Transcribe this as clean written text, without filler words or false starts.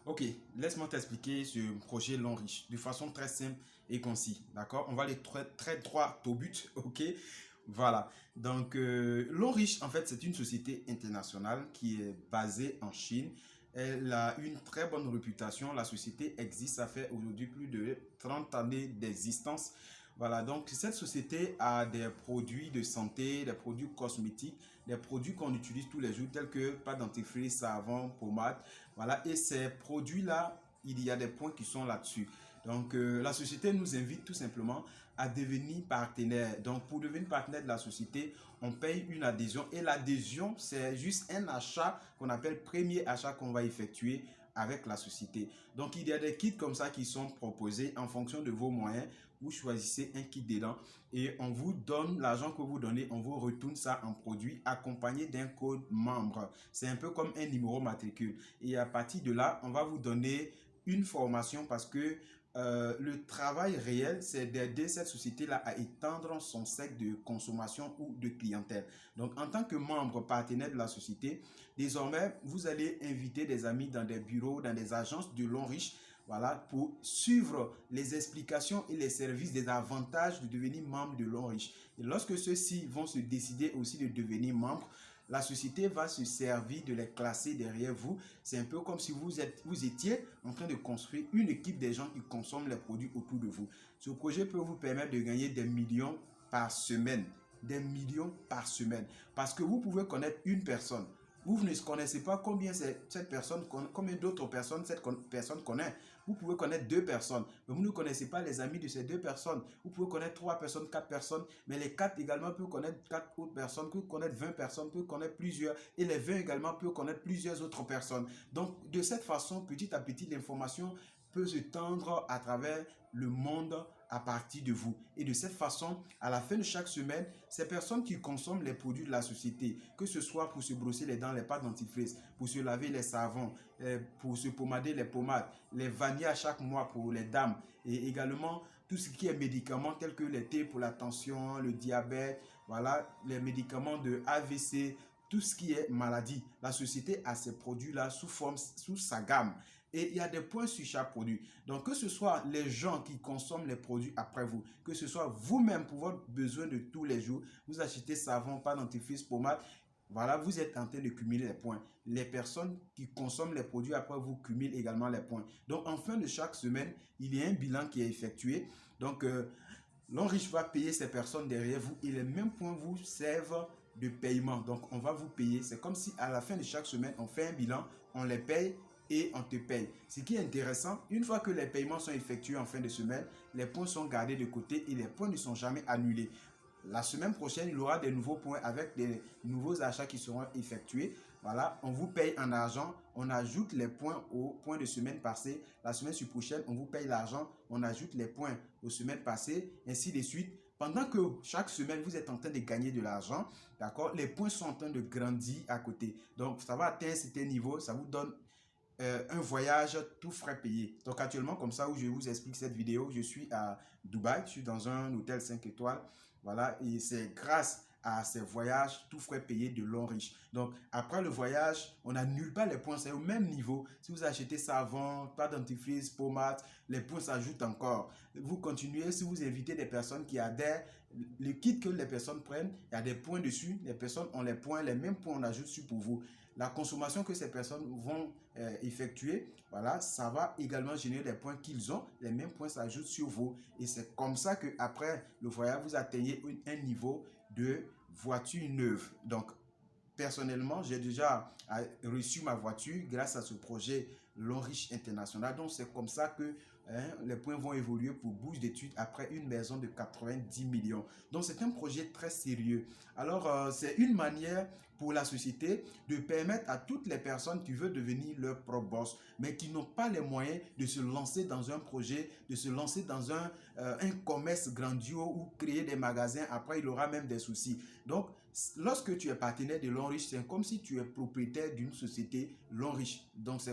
Ok, laisse-moi t'expliquer ce projet Long Riche de façon très simple et concise, d'accord? On va aller très droit au but, ok? Voilà, donc Long Riche, en fait, c'est une société internationale qui est basée en Chine. Elle a une très bonne réputation. La société existe, ça fait aujourd'hui plus de 30 années d'existence. Voilà, donc cette société a des produits de santé, des produits cosmétiques, des produits qu'on utilise tous les jours, tels que pâte dentifrice, savon, pommade. Voilà, et ces produits-là, il y a des points qui sont là-dessus. Donc, la société nous invite tout simplement à devenir partenaire. Donc, pour devenir partenaire de la société, on paye une adhésion. Et l'adhésion, c'est juste un achat qu'on appelle premier achat qu'on va effectuer avec la société. Donc, il y a des kits comme ça qui sont proposés en fonction de vos moyens. Vous choisissez un kit dedans et on vous donne l'argent que vous donnez, on vous retourne ça en produit accompagné d'un code membre. C'est un peu comme un numéro matricule. Et à partir de là, on va vous donner une formation parce que le travail réel, c'est d'aider cette société-là à étendre son cercle de consommation ou de clientèle. Donc, en tant que membre partenaire de la société, désormais, vous allez inviter des amis dans des bureaux, dans des agences de Long Riche, voilà, pour suivre les explications et les services des avantages de devenir membre de Long Riche. Et lorsque ceux-ci vont se décider aussi de devenir membre, la société va se servir de les classer derrière vous. C'est un peu comme si vous étiez en train de construire une équipe des gens qui consomment les produits autour de vous. Ce projet peut vous permettre de gagner des millions par semaine. Des millions par semaine. Parce que vous pouvez connaître une personne. Vous ne connaissez pas combien cette personne, combien d'autres personnes cette personne connaît. Vous pouvez connaître deux personnes, mais vous ne connaissez pas les amis de ces deux personnes. Vous pouvez connaître trois personnes, quatre personnes, mais les quatre également peuvent connaître quatre autres personnes, peuvent connaître 20 personnes, peuvent connaître plusieurs, et les 20 également peuvent connaître plusieurs autres personnes. Donc, de cette façon, petit à petit, l'information peut se tendre à travers le monde à partir de vous. Et de cette façon, à la fin de chaque semaine, ces personnes qui consomment les produits de la société, que ce soit pour se brosser les dents, les pâtes dentifrice, pour se laver les savons, pour se pommader les pommades, les vanilles à chaque mois pour les dames, et également tout ce qui est médicaments tels que les thés pour la tension, le diabète, voilà, les médicaments de AVC, tout ce qui est maladie. La société a ces produits-là sous sa gamme. Et il y a des points sur chaque produit. Donc, que ce soit les gens qui consomment les produits après vous, que ce soit vous-même pour votre besoin de tous les jours, vous achetez savon, pâte dentifrice, pommade, voilà, vous êtes en train de cumuler les points. Les personnes qui consomment les produits après vous cumulent également les points. Donc, en fin de chaque semaine, il y a un bilan qui est effectué. Donc, Long Riche va payer ces personnes derrière vous et les mêmes points vous servent de paiement. Donc, on va vous payer. C'est comme si à la fin de chaque semaine, on fait un bilan, on les paye et on te paye. Ce qui est intéressant, une fois que les paiements sont effectués en fin de semaine, les points sont gardés de côté et les points ne sont jamais annulés. La semaine prochaine, il y aura des nouveaux points avec des nouveaux achats qui seront effectués. Voilà, on vous paye en argent, on ajoute les points aux points de semaine passée. La semaine prochaine, on vous paye l'argent, on ajoute les points aux semaines passées, ainsi de suite. Pendant que chaque semaine, vous êtes en train de gagner de l'argent, d'accord, les points sont en train de grandir à côté. Donc, ça va atteindre certains niveaux, ça vous donne un voyage tout frais payé. Donc actuellement, comme ça, où je vous explique cette vidéo, je suis à Dubaï, je suis dans un hôtel 5 étoiles. Voilà, et c'est grâce à ces voyages tout frais payés de Long Riche. Donc après le voyage, on n'annule pas les points, c'est au même niveau. Si vous achetez savon, pâte dentifrice, pommade, les points s'ajoutent encore. Vous continuez, si vous invitez des personnes qui adhèrent, le kit que les personnes prennent, il y a des points dessus, les personnes ont les points, les mêmes points on ajoute sur pour vous. La consommation que ces personnes vont effectuer, voilà, ça va également générer des points qu'ils ont, les mêmes points s'ajoutent sur vous. Et c'est comme ça qu'après le voyage, vous atteignez un niveau de voiture neuve. Donc, personnellement, j'ai déjà reçu ma voiture grâce à ce projet Long Riche International. Donc, c'est comme ça que les points vont évoluer pour bourse d'études après une maison de 90 millions. Donc, c'est un projet très sérieux. Alors, c'est une manière pour la société de permettre à toutes les personnes qui veulent devenir leur propre boss, mais qui n'ont pas les moyens de se lancer dans un projet, de se lancer dans un commerce grandiose ou créer des magasins. Après, il aura même des soucis. Donc, lorsque tu es partenaire de Long Riche, c'est comme si tu es propriétaire d'une société Long Riche. Donc, c'est